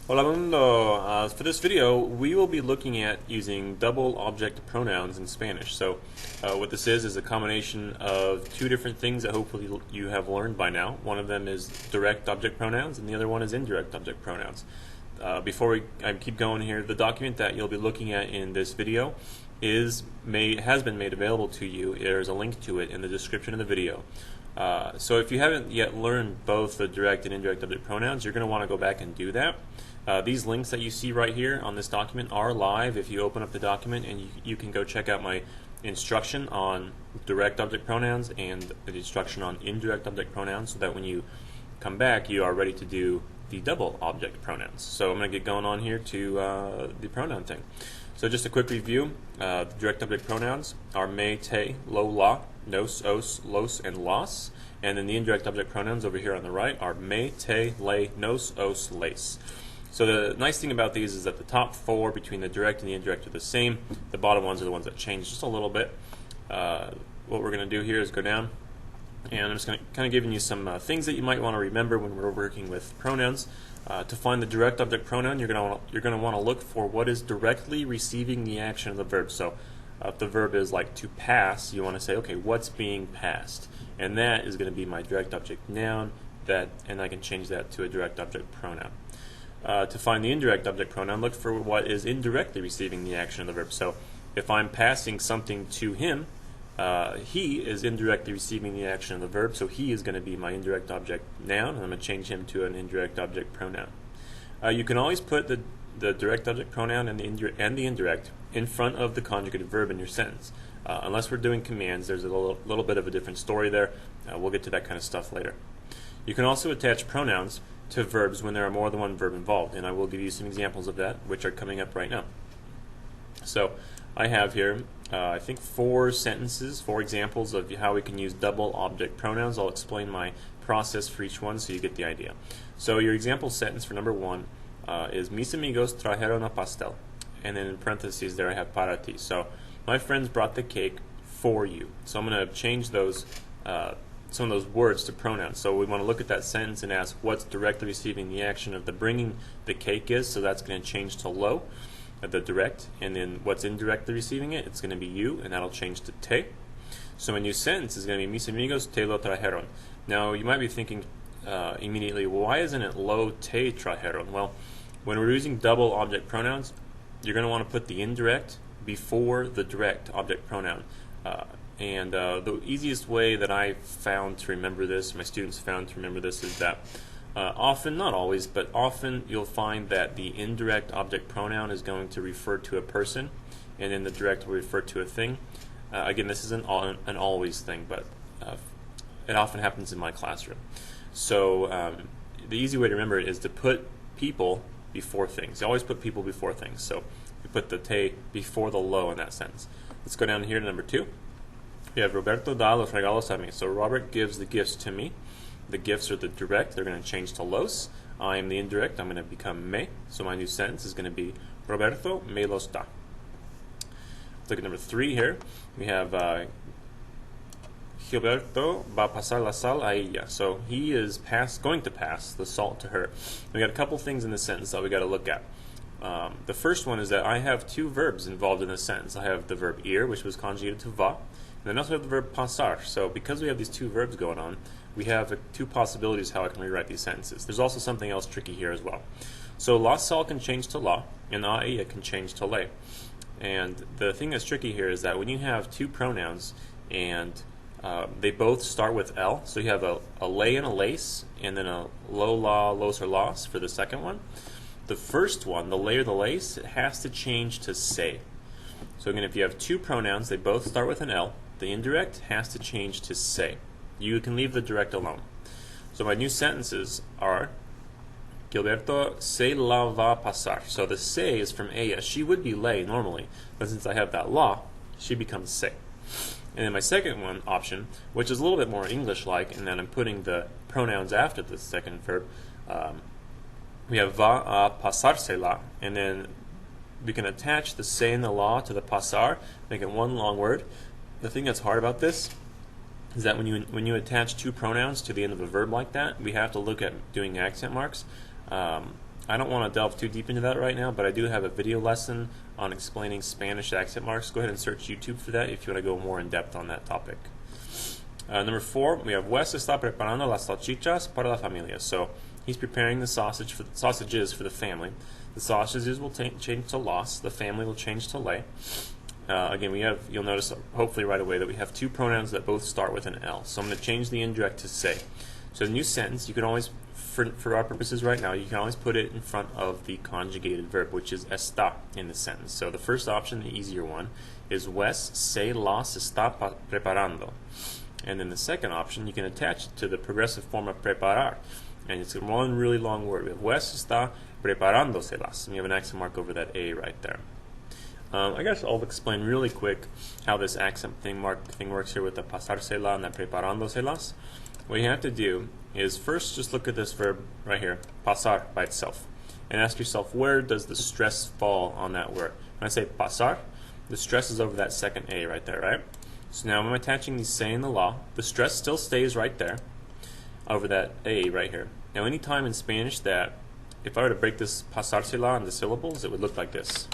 Hola mundo! For this video, we will be looking at using double object pronouns in Spanish. So what this is a combination of two different things that hopefully you have learned by now. One of them is direct object pronouns and the other one is indirect object pronouns. Before I keep going here, the document that you'll be looking at in this video has been made available to you. There's a link to it in the description of the video. So if you haven't yet learned both the direct and indirect object pronouns, you're going to want to go back and do that. These links that you see right here on this document are live if you open up the document, and you can go check out my instruction on direct object pronouns and the instruction on indirect object pronouns, so that when you come back you are ready to do the double object pronouns. So I'm going to get going on here to the pronoun thing. So just a quick review. The direct object pronouns are me, te, lo, la, nos, os, los, and las. And then the indirect object pronouns over here on the right are me, te, le, nos, os, les. So the nice thing about these is that the top four between the direct and the indirect are the same. The bottom ones are the ones that change just a little bit. What we're going to do here is go down, and I'm just going to kind of giving you some things that you might want to remember when we're working with pronouns. To find the direct object pronoun, you're going to want to look for what is directly receiving the action of the verb. So if the verb is like to pass, you want to say, okay, what's being passed? And that is going to be my direct object noun, and I can change that to a direct object pronoun. To find the indirect object pronoun, look for what is indirectly receiving the action of the verb. So if I'm passing something to him, he is indirectly receiving the action of the verb, so he is going to be my indirect object noun, and I'm going to change him to an indirect object pronoun. You can always put the direct object pronoun and the indirect in front of the conjugated verb in your sentence. Unless we're doing commands, there's a little bit of a different story there. We'll get to that kind of stuff later. You can also attach pronouns to verbs when there are more than one verb involved, and I will give you some examples of that, which are coming up right now. So I have here, I think, four examples of how we can use double object pronouns. I'll explain my process for each one so you get the idea. So your example sentence for number one is mis amigos trajeron a pastel, and then in parentheses there I have para ti. So my friends brought the cake for you. So I'm going to change those some of those words to pronouns. So we want to look at that sentence and ask what's directly receiving the action of the bringing the cake is. So that's going to change to lo, the direct, and then what's indirectly receiving it, it's going to be you, and that'll change to te. So my new sentence is going to be mis amigos te lo trajeron. Now you might be thinking immediately, well, why isn't it lo te trajeron? Well, when we're using double object pronouns, you're going to want to put the indirect before the direct object pronoun. And the easiest way that I found to remember this, my students found to remember this, is that often, not always, but often you'll find that the indirect object pronoun is going to refer to a person, and then the direct will refer to a thing. Again, this isn't an always thing, but it often happens in my classroom. So the easy way to remember it is to put people before things. You always put people before things. So you put the te before the lo in that sentence. Let's go down here to number two. We have Roberto da los regalos a mí. So Robert gives the gifts to me. The gifts are the direct. They're going to change to los. I am the indirect. I'm going to become me. So my new sentence is going to be Roberto me los da. Let's look at number three here. We have Gilberto va a pasar la sal a ella. So he is going to pass the salt to her. We got a couple things in this sentence that we got to look at. The first one is that I have two verbs involved in this sentence. I have the verb ir, which was conjugated to va, and then also have the verb pasar. So because we have these two verbs going on, we have two possibilities how I can rewrite these sentences. There's also something else tricky here as well. So la sal can change to la, and a ella can change to le. And the thing that's tricky here is that when you have two pronouns and they both start with L, so you have a le and a lace, and then a lo, la, los, or las for the second one. The first one, the le or the lace, it has to change to se. So again, if you have two pronouns, they both start with an L, the indirect has to change to se. You can leave the direct alone. So my new sentences are Gilberto se la va pasar. So the se is from ella. She would be le normally, but since I have that la, she becomes se. And then my second one option, which is a little bit more English-like, and then I'm putting the pronouns after the second verb, we have va a pasársela, and then we can attach the se and the la to the pasar, make it one long word. The thing that's hard about this is that when you attach two pronouns to the end of a verb like that, we have to look at doing accent marks. I don't want to delve too deep into that right now, but I do have a video lesson on explaining Spanish accent marks. Go ahead and search YouTube for that if you want to go more in depth on that topic. Number 4, we have Wes está preparando las salchichas para la familia. So he's preparing the sausages for the family. The sausages will change to las. The family will change to le. Again, you'll notice hopefully right away that we have two pronouns that both start with an L. So I'm going to change the indirect to say. So the new sentence, you can always, for our purposes right now, you can always put it in front of the conjugated verb, which is está in the sentence. So the first option, the easier one, is Wes se las está preparando. And then the second option, you can attach it to the progressive form of preparar. And it's one really long word. We have Wes está preparándoselas. And you have an accent mark over that A right there. I guess I'll explain really quick how this accent thing works here with the pasársela and the preparándoselas. What you have to do is first just look at this verb right here, pasar by itself, and ask yourself, where does the stress fall on that word? When I say pasar, the stress is over that second A right there, right? So now when I'm attaching the se and the la, the stress still stays right there over that A right here. Now anytime in Spanish that, if I were to break this pasársela into syllables, it would look like this.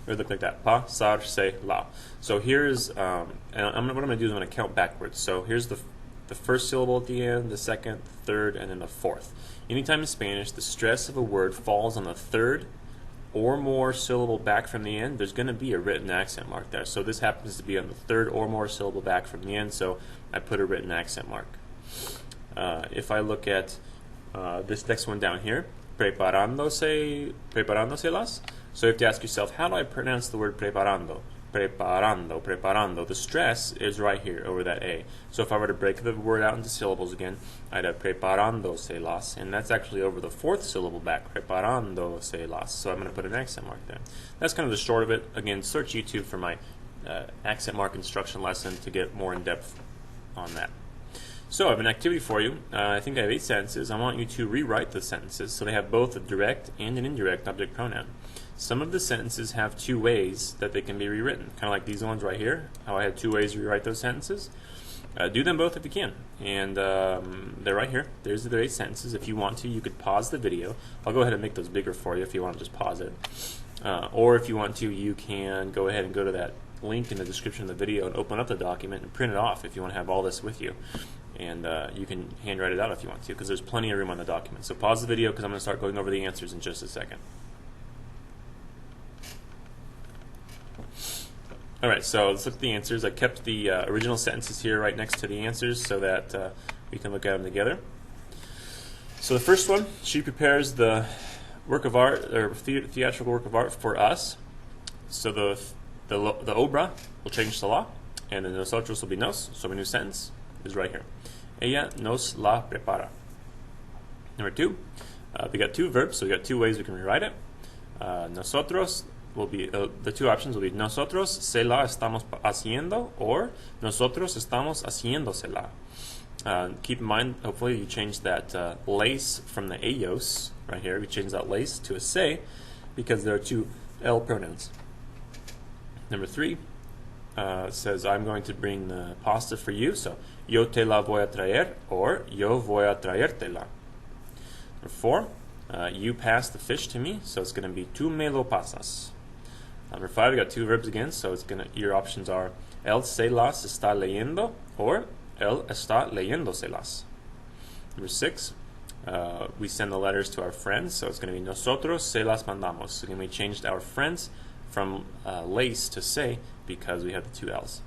It would look like that, pasar-se-la. So here's, and what I'm going to do is I'm going to count backwards. So here's the first syllable at the end, the second, third, and then the fourth. Anytime in Spanish the stress of a word falls on the third or more syllable back from the end, there's going to be a written accent mark there. So this happens to be on the third or more syllable back from the end, so I put a written accent mark. If I look at this next one down here, preparándoselas. So you have to ask yourself, how do I pronounce the word preparando? Preparando. The stress is right here over that A. So if I were to break the word out into syllables again, I'd have preparándoselas, and that's actually over the fourth syllable back, preparándoselas. So I'm going to put an accent mark there. That's kind of the short of it. Again, search YouTube for my accent mark instruction lesson to get more in depth on that. So I have an activity for you. I think I have 8 sentences. I want you to rewrite the sentences so they have both a direct and an indirect object pronoun. Some of the sentences have 2 ways that they can be rewritten, kind of like these ones right here, how I had 2 ways to rewrite those sentences. Do them both if you can. And they're right here. There's the 8 sentences. If you want to, you could pause the video. I'll go ahead and make those bigger for you if you want to just pause it. Or if you want to, you can go ahead and go to that link in the description of the video and open up the document and print it off if you want to have all this with you. And you can handwrite it out if you want to, because there's plenty of room on the document. So pause the video because I'm going to start going over the answers in just a second. Alright, so let's look at the answers. I kept the original sentences here right next to the answers so that we can look at them together. So the first one, she prepares the work of art, or theatrical work of art for us. So the obra will change to la, and then nosotros will be nos, so my new sentence is right here. Ella nos la prepara. Number 2, we got 2 verbs, so we got 2 ways we can rewrite it. Nosotros will be, the 2 options will be nosotros se la estamos haciendo, or nosotros estamos haciéndosela. Keep in mind, hopefully you change that lace from the ellos right here. We change that lace to a se because there are 2 L pronouns. Number 3 says I'm going to bring the pasta for you, so yo te la voy a traer, or yo voy a traértela. Number 4, you pass the fish to me, so it's going to be tú me lo pasas. Number 5, we got 2 verbs again, so it's gonna, your options are él se las está leyendo, or él está leyéndoselas. Number 6, we send the letters to our friends, so it's going to be nosotros se las mandamos. So again, we changed our friends from lace to se because we have the 2 L's.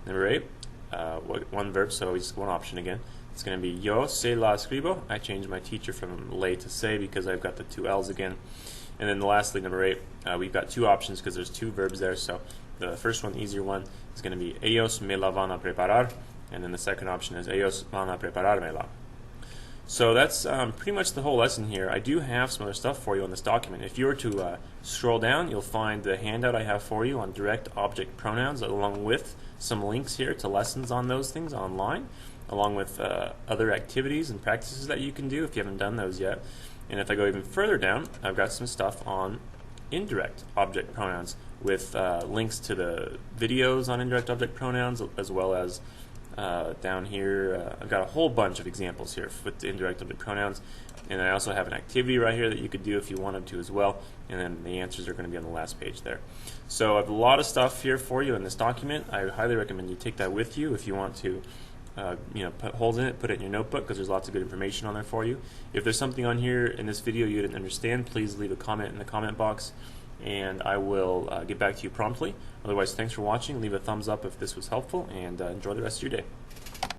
Number 8, 1 verb, so just 1 option again. It's going to be yo se la escribo. I changed my teacher from lay to se because I've got the 2 L's again. And then lastly, number 8, we've got 2 options because there's 2 verbs there. So the first one, the easier one, is going to be ellos me la van a preparar. And then the second option is ellos van a preparármela. So that's pretty much the whole lesson here. I do have some other stuff for you on this document. If you were to scroll down, you'll find the handout I have for you on direct object pronouns, along with some links here to lessons on those things online, along with other activities and practices that you can do if you haven't done those yet. And if I go even further down, I've got some stuff on indirect object pronouns with links to the videos on indirect object pronouns, as well as Down here, I've got a whole bunch of examples here with the indirect object pronouns, and I also have an activity right here that you could do if you wanted to as well, and then the answers are going to be on the last page there. So I have a lot of stuff here for you in this document. I highly recommend you take that with you if you want to put holes in it, put it in your notebook, because there's lots of good information on there for you. If there's something on here in this video you didn't understand, please leave a comment in the comment box, and I will get back to you promptly. Otherwise, thanks for watching. Leave a thumbs up if this was helpful, and enjoy the rest of your day.